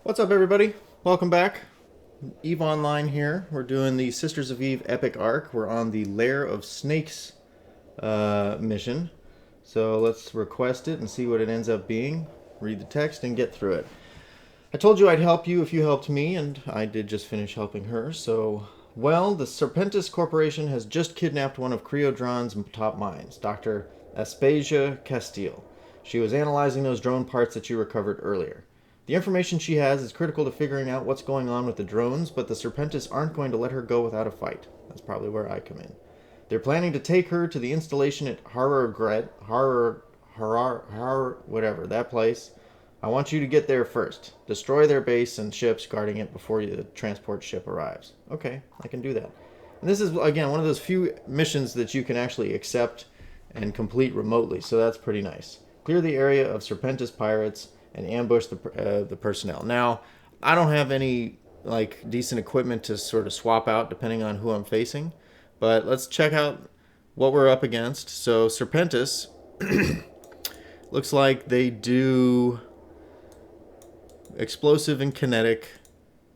What's up, everybody? Welcome back. Eve Online here. We're doing the Sisters of Eve Epic Arc. We're on the Lair of Snakes mission. So let's request it and see what it ends up being. Read the text and get through it. I told you I'd help you if you helped me, and I did just finish helping her. So, well, the Serpentis Corporation has just kidnapped one of Creodron's top minds, Dr. Aspasia Castile. She was analyzing those drone parts that you recovered earlier. The information she has is critical to figuring out what's going on with the drones, but the Serpentis aren't going to let her go without a fight. That's probably where I come in. They're planning to take her to the installation at whatever, that place. I want you to get there first. Destroy their base and ships guarding it before the transport ship arrives. Okay, I can do that. And this is, again, one of those few missions that you can actually accept and complete remotely, so that's pretty nice. Clear the area of Serpentis pirates and ambush the personnel. Now, I don't have any decent equipment to sort of swap out depending on who I'm facing, but let's check out what we're up against. So Serpentis looks like they do explosive and kinetic,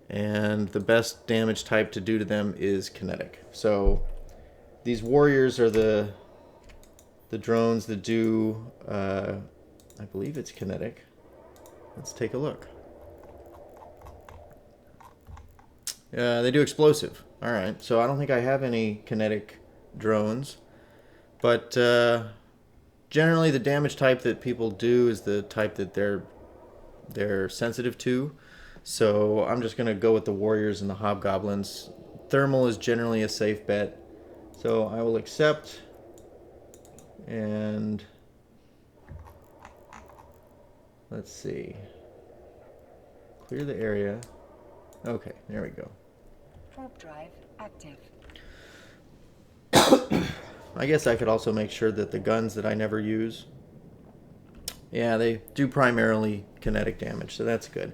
and the best damage type to do to them is kinetic. So these warriors are the drones that do I believe it's kinetic. Let's take a look. They do explosive. Alright, so I don't think I have any kinetic drones, but generally the damage type that people do is the type that they're sensitive to. So I'm just going to go with the warriors and the hobgoblins. Thermal is generally a safe bet. So I will accept and let's see. Clear the area. Okay, there we go. Warp drive active. I guess I could also make sure that the guns that I never use, yeah, they do primarily kinetic damage, so that's good.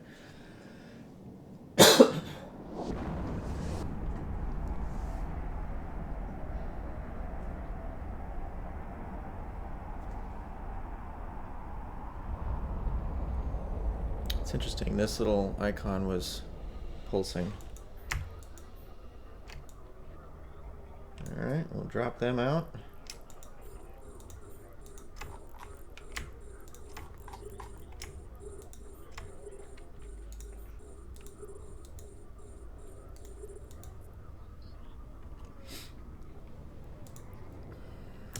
It's interesting. This little icon was pulsing. Alright, we'll drop them out.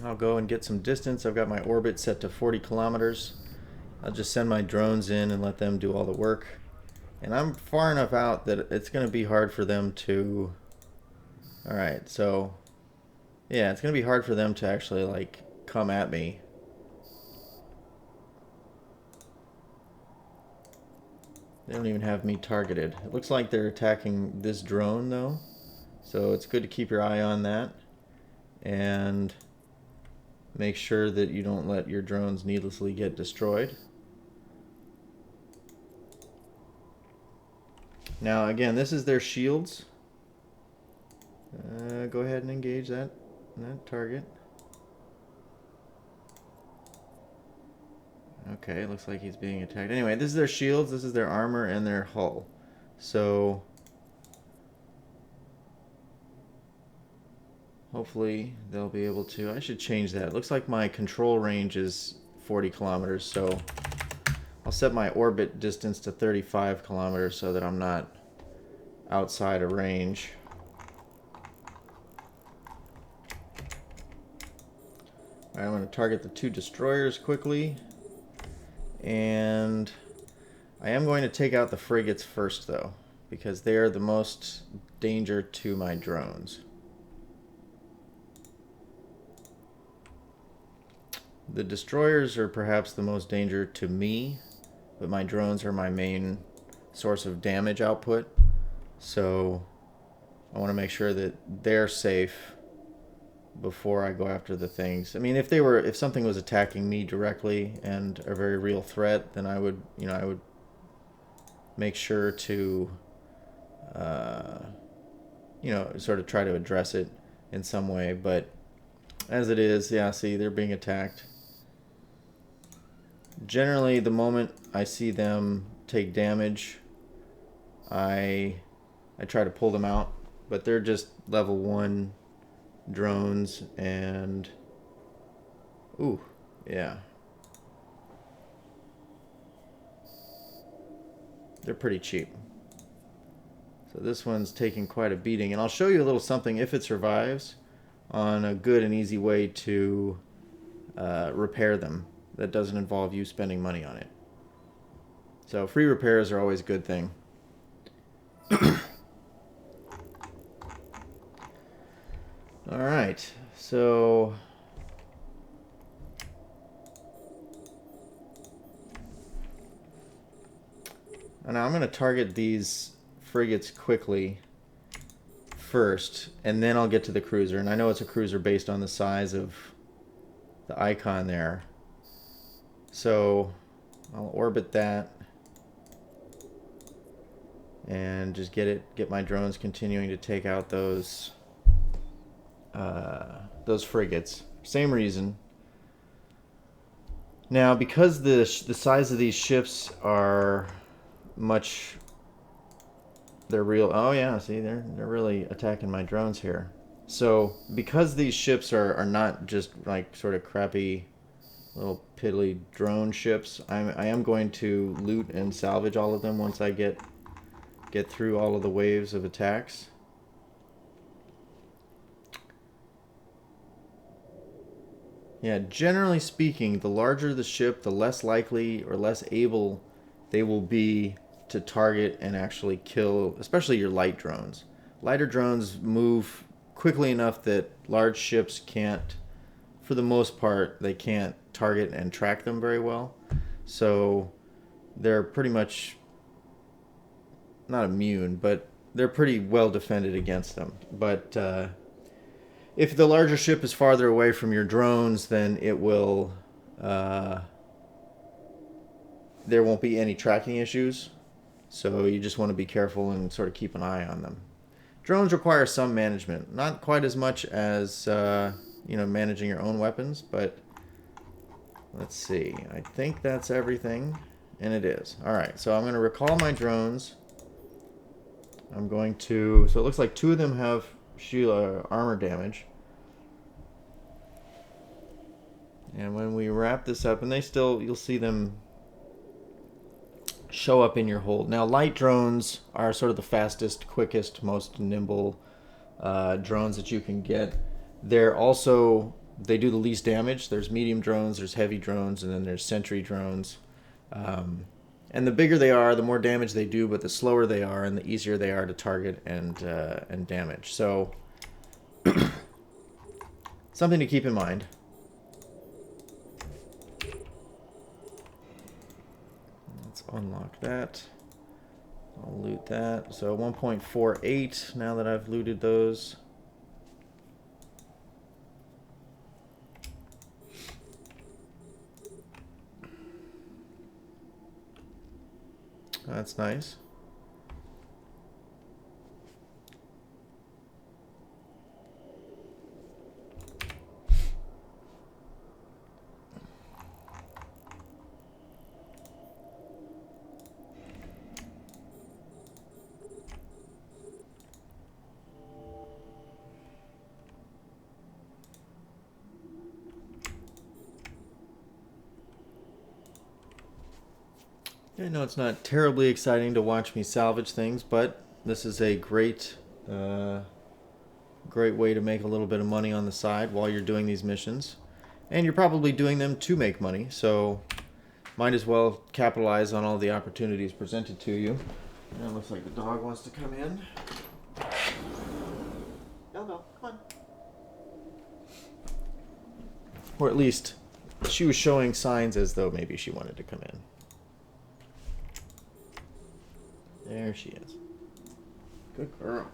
I'll go and get some distance. I've got my orbit set to 40 kilometers. I'll just send my drones in and let them do all the work. And I'm far enough out that it's going to be hard for them to... Alright, so... Yeah, it's going to be hard for them to actually, come at me. They don't even have me targeted. It looks like they're attacking this drone, though. So it's good to keep your eye on that. And make sure that you don't let your drones needlessly get destroyed. Now, again, this is their shields. Go ahead and engage that target. Okay, it looks like he's being attacked. Anyway, this is their shields, this is their armor, and their hull. So, hopefully they'll be able to... I should change that. It looks like my control range is 40 kilometers, so I'll set my orbit distance to 35 kilometers so that I'm not outside of range. Alright, I'm going to target the two destroyers quickly. And I am going to take out the frigates first, though, because they are the most danger to my drones. The destroyers are perhaps the most danger to me, but my drones are my main source of damage output. So I want to make sure that they're safe before I go after the things. I mean, if something was attacking me directly and a very real threat, then I would make sure to sort of try to address it in some way. But as it is, yeah, see, they're being attacked. Generally, the moment I see them take damage, I try to pull them out, but they're just level 1 drones, and ooh, yeah, they're pretty cheap. So this one's taking quite a beating, and I'll show you a little something, if it survives, on a good and easy way to repair them that doesn't involve you spending money on it. So free repairs are always a good thing. All right, so now I'm going to target these frigates quickly first, and then I'll get to the cruiser. And I know it's a cruiser based on the size of the icon there. So I'll orbit that and just get my drones continuing to take out those frigates. Same reason. Now, because the size of these ships are much, they're real. Oh yeah, see, they're really attacking my drones here. So because these ships are not just like sort of crappy little piddly drone ships, I am going to loot and salvage all of them once I get through all of the waves of attacks. Yeah, generally speaking, the larger the ship, the less likely or less able they will be to target and actually kill, especially your light drones. Lighter drones move quickly enough that large ships can't, for the most part, they can't target and track them very well. So they're pretty much not immune, but they're pretty well defended against them. But if the larger ship is farther away from your drones, then it will there won't be any tracking issues. So you just want to be careful and sort of keep an eye on them. Drones require some management, not quite as much as managing your own weapons, but let's see. I think that's everything, and it is. All right, so I'm going to recall my drones. I'm going to, so it looks like 2 of them have armor damage. And when we wrap this up, and you'll see them show up in your hold. Now, light drones are sort of the fastest, quickest, most nimble drones that you can get. They do the least damage. There's medium drones, there's heavy drones, and then there's sentry drones. And the bigger they are, the more damage they do, but the slower they are and the easier they are to target and damage. So something to keep in mind. Let's unlock that. I'll loot that. So 1.48 now that I've looted those. That's nice. I know it's not terribly exciting to watch me salvage things, but this is a great way to make a little bit of money on the side while you're doing these missions. And you're probably doing them to make money, so might as well capitalize on all the opportunities presented to you. And it looks like the dog wants to come in. No, come on. Or at least she was showing signs as though maybe she wanted to come in. There she is. Good girl.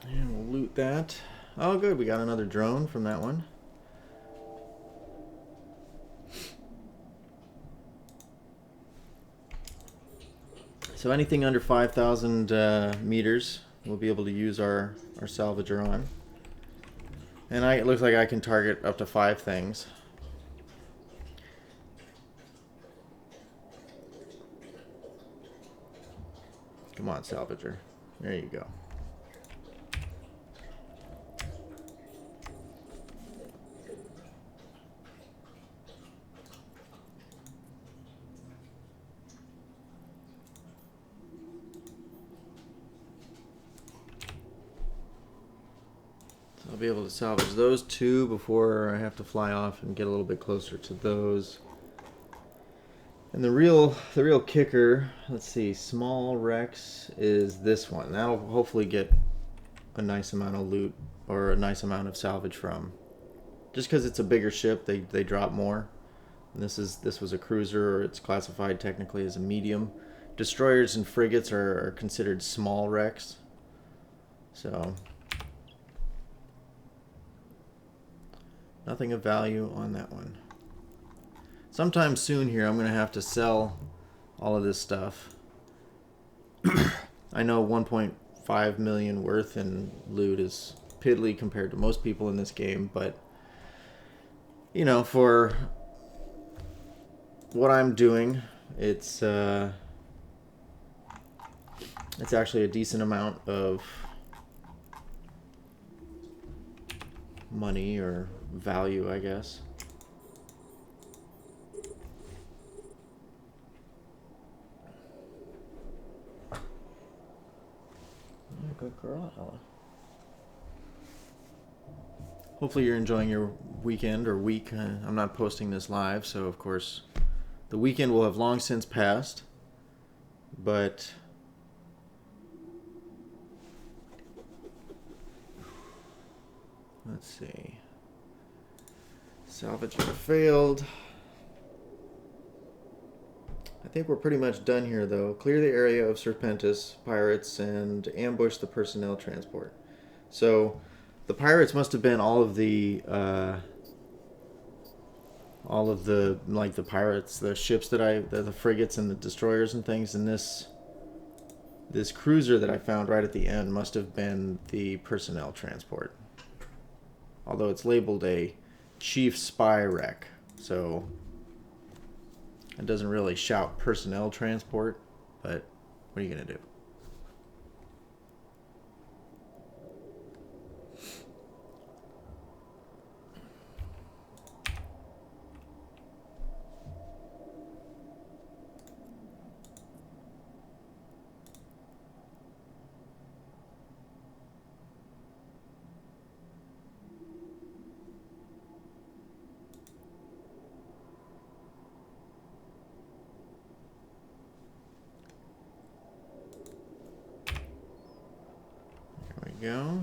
And we'll loot that. Oh, good. We got another drone from that one. So anything under 5,000 meters, we'll be able to use our salvager on. And it looks like I can target up to 5 things. Come on, salvager. There you go. I'll be able to salvage those 2 before I have to fly off and get a little bit closer to those. And the real kicker, let's see, small wrecks is this one. That'll hopefully get a nice amount of loot or a nice amount of salvage from. Just because it's a bigger ship, they drop more. And this was a cruiser, or it's classified technically as a medium. Destroyers and frigates are considered small wrecks. So nothing of value on that one. Sometime soon here, I'm going to have to sell all of this stuff. I know 1.5 million worth in loot is piddly compared to most people in this game, but you know, for what I'm doing, it's actually a decent amount of money or value, I guess. Good girl, Ella. Hopefully you're enjoying your weekend or week. I'm not posting this live, so of course the weekend will have long since passed. But let's see. Salvager failed. I think we're pretty much done here, though. Clear the area of Serpentis pirates and ambush the personnel transport. So the pirates must have been all of the like the pirates, the ships that the frigates and the destroyers and things. And this cruiser that I found right at the end must have been the personnel transport. Although it's labeled a chief spy wreck, so it doesn't really shout personnel transport, but what are you going to do? Go.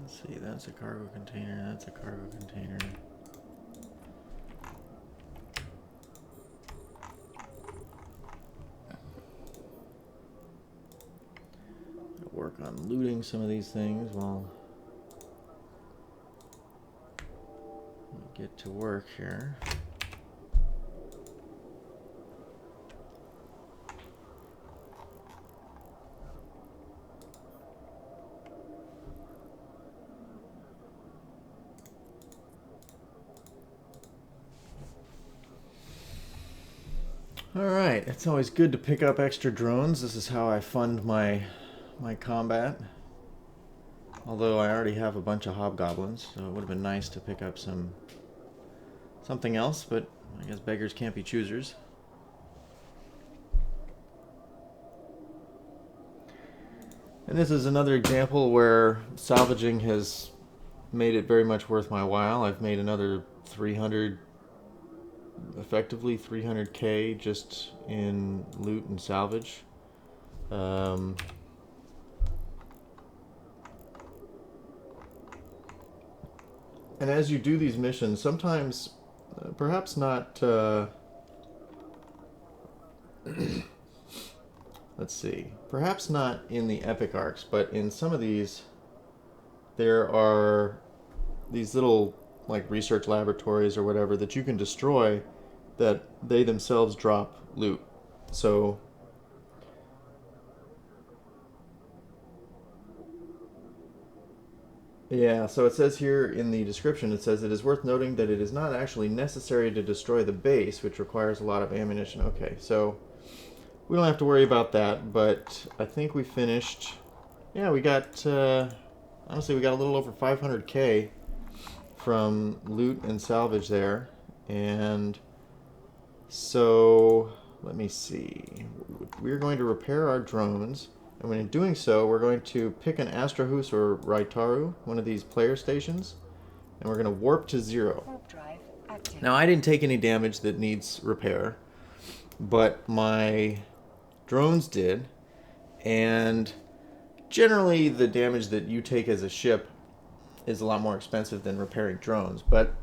Let's see, that's a cargo container, that's a cargo container. I'll work on looting some of these things while we get to work here. Alright, it's always good to pick up extra drones. This is how I fund my combat. Although I already have a bunch of hobgoblins, so it would have been nice to pick up something else, but I guess beggars can't be choosers. And this is another example where salvaging has made it very much worth my while. I've made another 300 effectively 300k just in loot and salvage. And as you do these missions, sometimes, perhaps not, let's see, perhaps not in the epic arcs, but in some of these, there are these little, like, research laboratories or whatever that you can destroy that they themselves drop loot. So yeah, so it says here in the description, it says it is worth noting that it is not actually necessary to destroy the base, which requires a lot of ammunition. Okay, so we don't have to worry about that, but I think we finished. Yeah, we got, honestly, we got a little over 500k from loot and salvage there. And so, let me see. We're going to repair our drones. And when in doing so, we're going to pick an Astrahus or Raitaru, one of these player stations, and we're going to warp to 0. Warp drive active. Now, I didn't take any damage that needs repair, but my drones did, and generally the damage that you take as a ship is a lot more expensive than repairing drones, but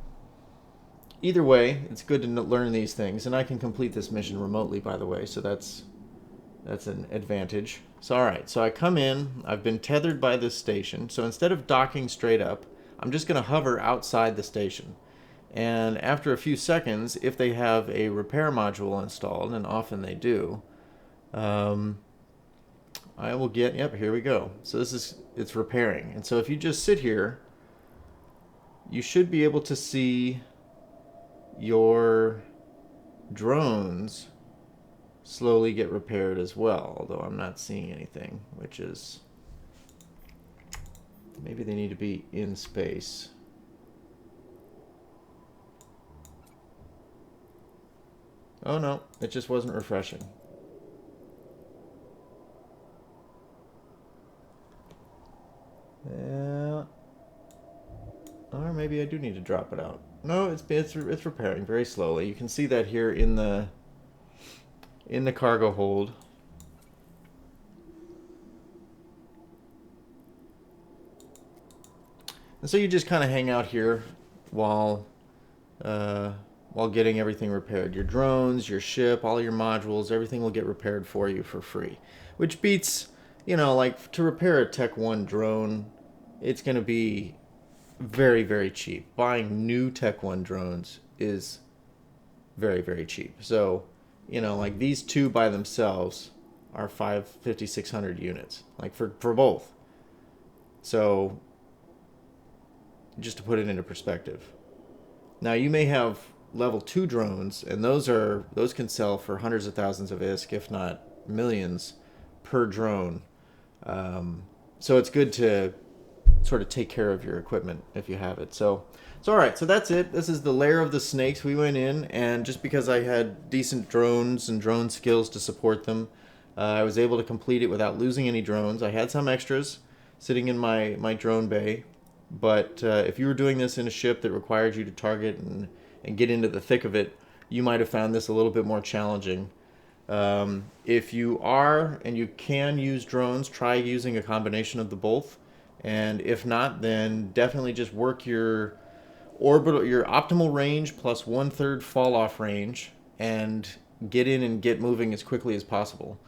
either way, it's good to learn these things, and I can complete this mission remotely, by the way, so that's an advantage. So alright, so I come in, I've been tethered by this station, so instead of docking straight up, I'm just going to hover outside the station. And after a few seconds, if they have a repair module installed, and often they do, I will get, yep, here we go. So it's repairing. And so if you just sit here, you should be able to see your drones slowly get repaired as well, although I'm not seeing anything, which is, maybe they need to be in space. Oh no, it just wasn't refreshing. Yeah. Or maybe I do need to drop it out. No, it's repairing very slowly. You can see that here in the cargo hold. And so you just kind of hang out here while getting everything repaired. Your drones, your ship, all your modules, everything will get repaired for you for free. Which beats, you know, like, to repair a Tech 1 drone, it's going to be very, very cheap. Buying new Tech 1 drones is very, very cheap. So, you know, like, these two by themselves are 5,600 units, like, for both. So, just to put it into perspective. Now, you may have level 2 drones, and those can sell for hundreds of thousands of ISK, if not millions, per drone. So it's good to sort of take care of your equipment if you have it. So all right, so that's it. This is the Lair of the Snakes. We went in, and just because I had decent drones and drone skills to support them, I was able to complete it without losing any drones. I had some extras sitting in my drone bay, but if you were doing this in a ship that required you to target and get into the thick of it, you might have found this a little bit more challenging. If you are and you can use drones, try using a combination of the both. And if not, then definitely just work your optimal range plus 1/3 fall off range, and get in and get moving as quickly as possible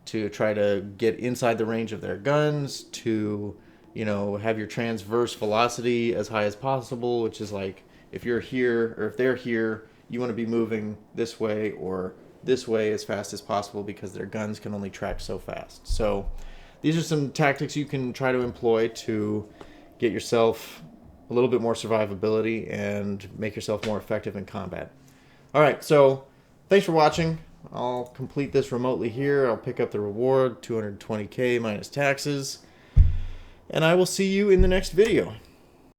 to try to get inside the range of their guns, to, you know, have your transverse velocity as high as possible, which is like, if you're here or if they're here, you want to be moving this way or this way as fast as possible, because their guns can only track so fast. So these are some tactics you can try to employ to get yourself a little bit more survivability and make yourself more effective in combat. All right, so thanks for watching. I'll complete this remotely here. I'll pick up the reward, 220k minus taxes, and I will see you in the next video.